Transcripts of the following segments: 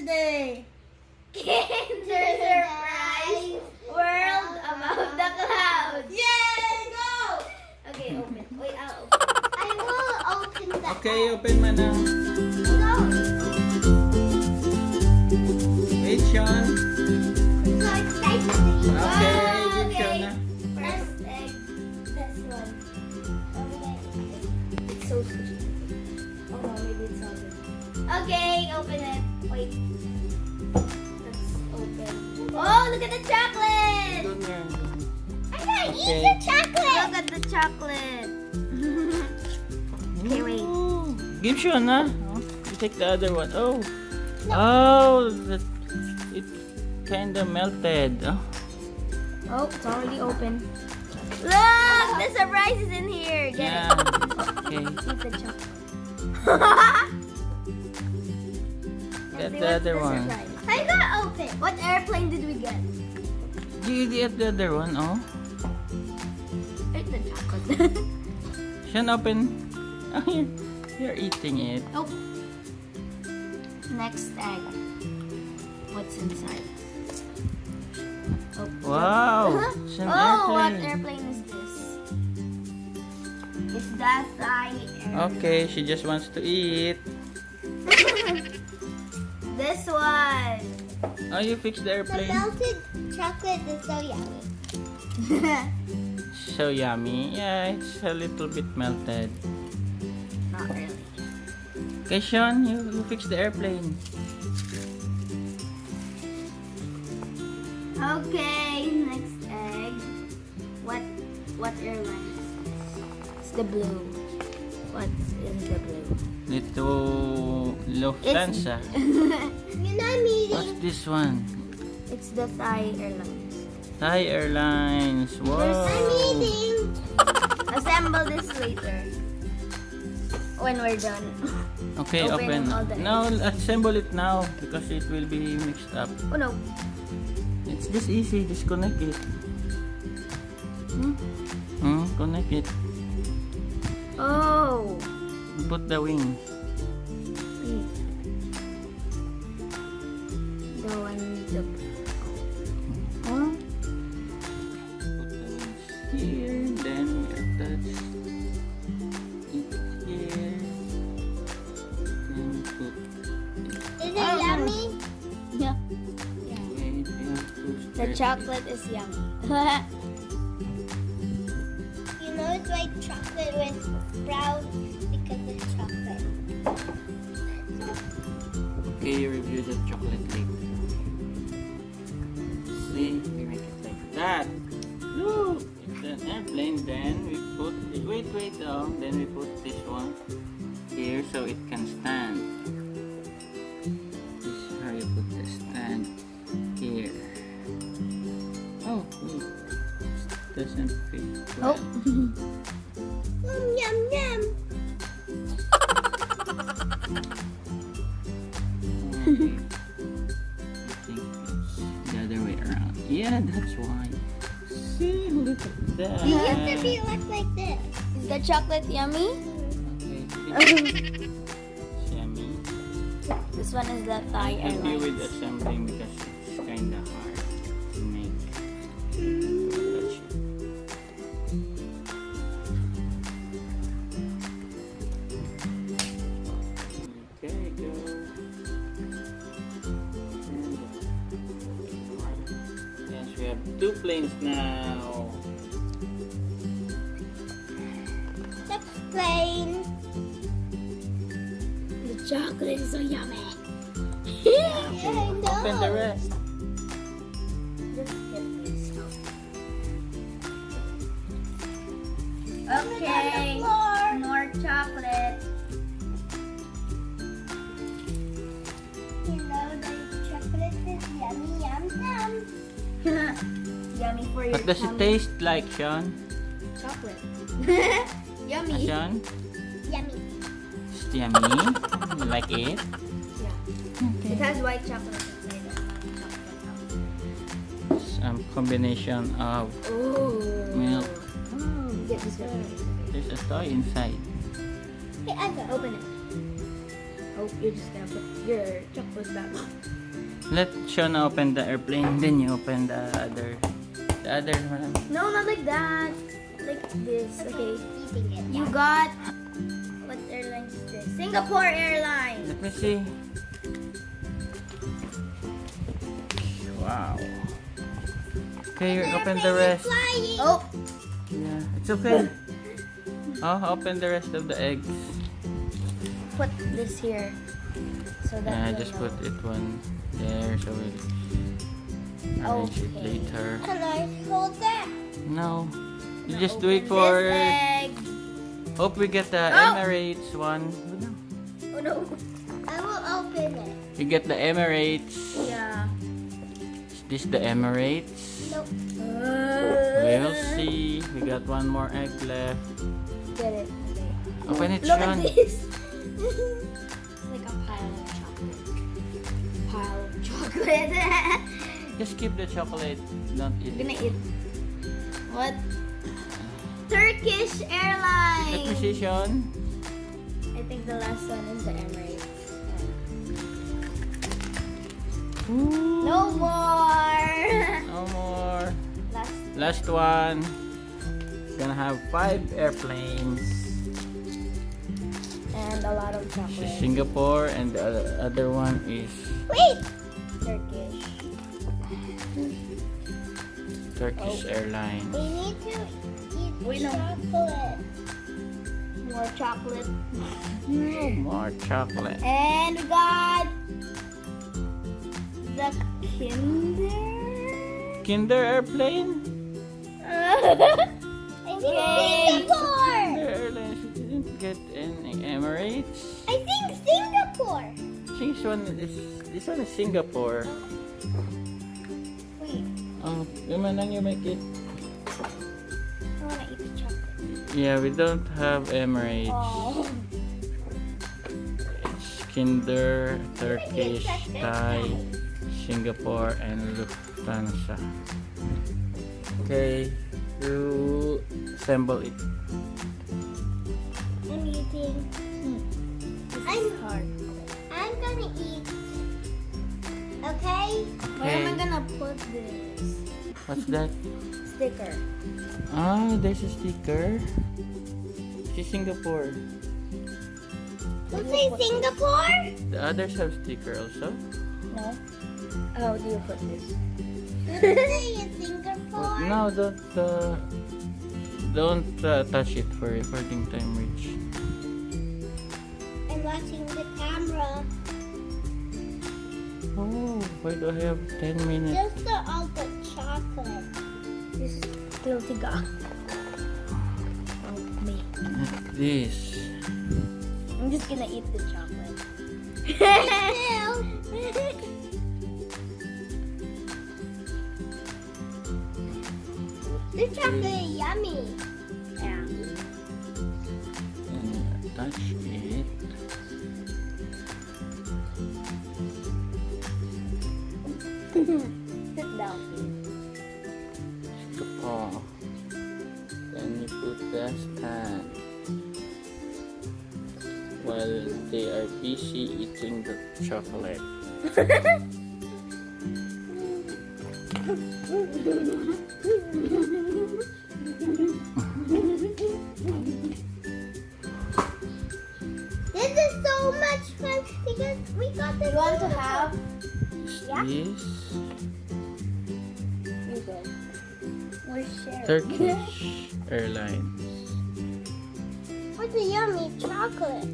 today? Kinder Surprise World Above the Clouds. Yay! Go! Okay, open. Wait, I'll open. I will open the Okay, open mo na. No. Wait, Sean. So excited to eat. Okay, Oh, give Sean na. First egg. This one. Okay. It's so sweet. Oh no, maybe it's not good. Okay, open it. Wait. Let's open. Oh, look at the chocolate! Doon yan. I gotta eat Okay. the chocolate! Look at the chocolate. Okay, wait. Ooh. Give Sean na. Oh, you take the other one. Oh. Oh, it kind of melted. Oh. Oh, it's already open. Look! The surprise is in here. Get Yeah. Okay. it. Eat the chocolate. Get the other one. I got open. What airplane did we get? You get the other one. Oh. Eat the chocolate. Sean, open. Oh, you're eating it. Oh. Next egg. What's inside? Oh. Wow. It's an Oh, what airplane. airplane is this? It's the Thai airplane. Okay, she just wants to eat. This one. Oh, you fixed the airplane. melted chocolate is so yummy. So yummy. Yeah, it's a little bit melted. Not really. Okay, Sean, you fix the airplane. Okay, next egg. What airline is this? It's the blue. What's in the blue? Ito, Lufthansa. You're not meeting. What's this one? It's the Thai Airlines. Thai Airlines. Whoa. Assemble this later. When we're done. Okay, Open open. all the No, assemble it now because it will be mixed up. Oh no. It's just easy. Just connect it. Connect it. Oh. Put the wings. Wait. The one with the... Oh. Put the wings here. Then we attach it here. Then put. Is it yummy? Yeah. Wait, we have to The stir chocolate is yummy. You know it's like chocolate with brown because it's chocolate. Okay, review the chocolate later. See, we make it like that. Look, it's an airplane. Then we put, wait, then we put this one here so it can stand. This is how you put the stand here. Oh, wait, this doesn't fit well. Yum yum. Okay. I think it's the other way around. Yeah, that's why. See, look at that. You have to be like this. Is the chocolate yummy? Okay. It's yummy. This one is the Thai Help you with Airlines. assembling because it's kind of hard to make. Touch it. Okay, go. Yes, we have 2 planes now. Next plane. The chocolate is so yummy. Open the rest. Just get this. Okay, more chocolate. You know the chocolate is yummy, yum, yum. Yummy for your What does it tummy. taste like, Sean? Chocolate. Ah, Yummy. Sean? Yummy. It's yummy. You like it? Yeah. It has white chocolate inside and non-chocolate out. Some combination of Oh. milk. Get this one. There's a toy inside. Hey, Aga. Open it. Oh, you're just gonna put your chocolate back. Let Sean open the airplane, then you open the other one. No, not like that. Like this. Okay. Eating it. You got... What airline is this? Singapore Airlines. Let me see. Wow. Okay, you open the rest. Flying. Oh. Yeah, it's okay. Oh, open the rest of the eggs. Put this here. So that Yeah, you'll just know. put it one there so we'll arrange it Okay. later. Can I hold that? No. You just Open do it for... this egg. Hope we get the Oh! Emirates one. Oh no. I will open it. You get the Emirates. Yeah. Is this the Emirates? Nope. We'll see. We got one more egg left. Get it. Okay. Open it, Look Sean. at this. It's like a pile of chocolate. Pile of chocolate. Just keep the chocolate. Don't eat You're it. gonna eat. What? Turkish Let me Airlines. see, Sean. I think the last one is the Emirates. Ooh. No more. No more. Last. Last one. Gonna have 5 airplanes. And a lot of This is chocolate. Singapore and the other one is Wait. Turkish. Turkish Airlines. We need to eat Wait, no. chocolate. More chocolate. More chocolate. And we got the Kinder Airplane? I think Yay. Singapore. Kinder Airlines. You didn't get any Emirates? I think Singapore. This one is Singapore. Wait, Oh, you make it. I wanna eat the chocolate. Yeah, we don't have Emirates. Oh. It's Kinder, Turkish, Thai, Singapore, and Lufthansa. Okay, you assemble it. I'm eating. I'm hard. I'm gonna eat. Okay? Where am I Okay. gonna put this? What's that? Sticker. Ah, there's a sticker. It's Singapore. Let's say Singapore. The others have sticker also. No. How do you put this? Let's say Singapore. No, don't touch it for recording time reach. I'm watching the camera. Oh, why do I have 10 minutes? Just all the chocolate. This is still tiga. Oh, me. This. I'm just gonna eat the chocolate. The chocolate is yummy. Yeah. And touch it. Sit down. Oh. Then you put the stand. While they are busy eating the chocolate. This is so much fun because we got the. You want to have? Is Yeah. this You go. We're sharing. Turkish Airlines? What's a yummy chocolate?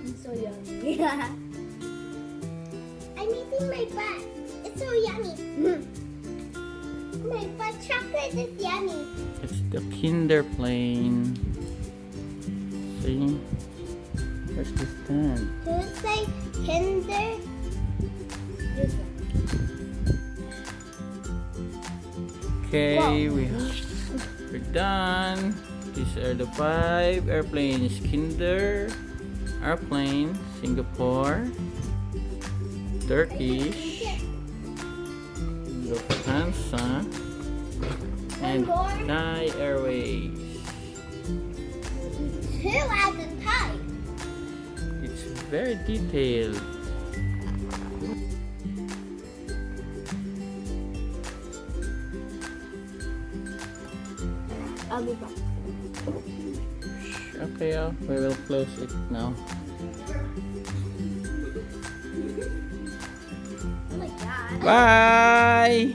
It's so yummy. I'm eating my butt. It's so yummy. My butt chocolate is yummy. It's the Kinder plane. See? Where's the stand? Does it say Kinder? This one. Okay, we're done. These are the 5 airplanes. Kinder Airplane, Singapore, Turkish, Lufthansa, and Thai Airways. 2 as in Thai. very detailed. I'll be back. Okay, we will close it now. Oh my god. Bye!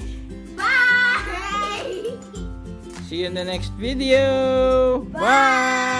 Bye! See you in the next video! Bye!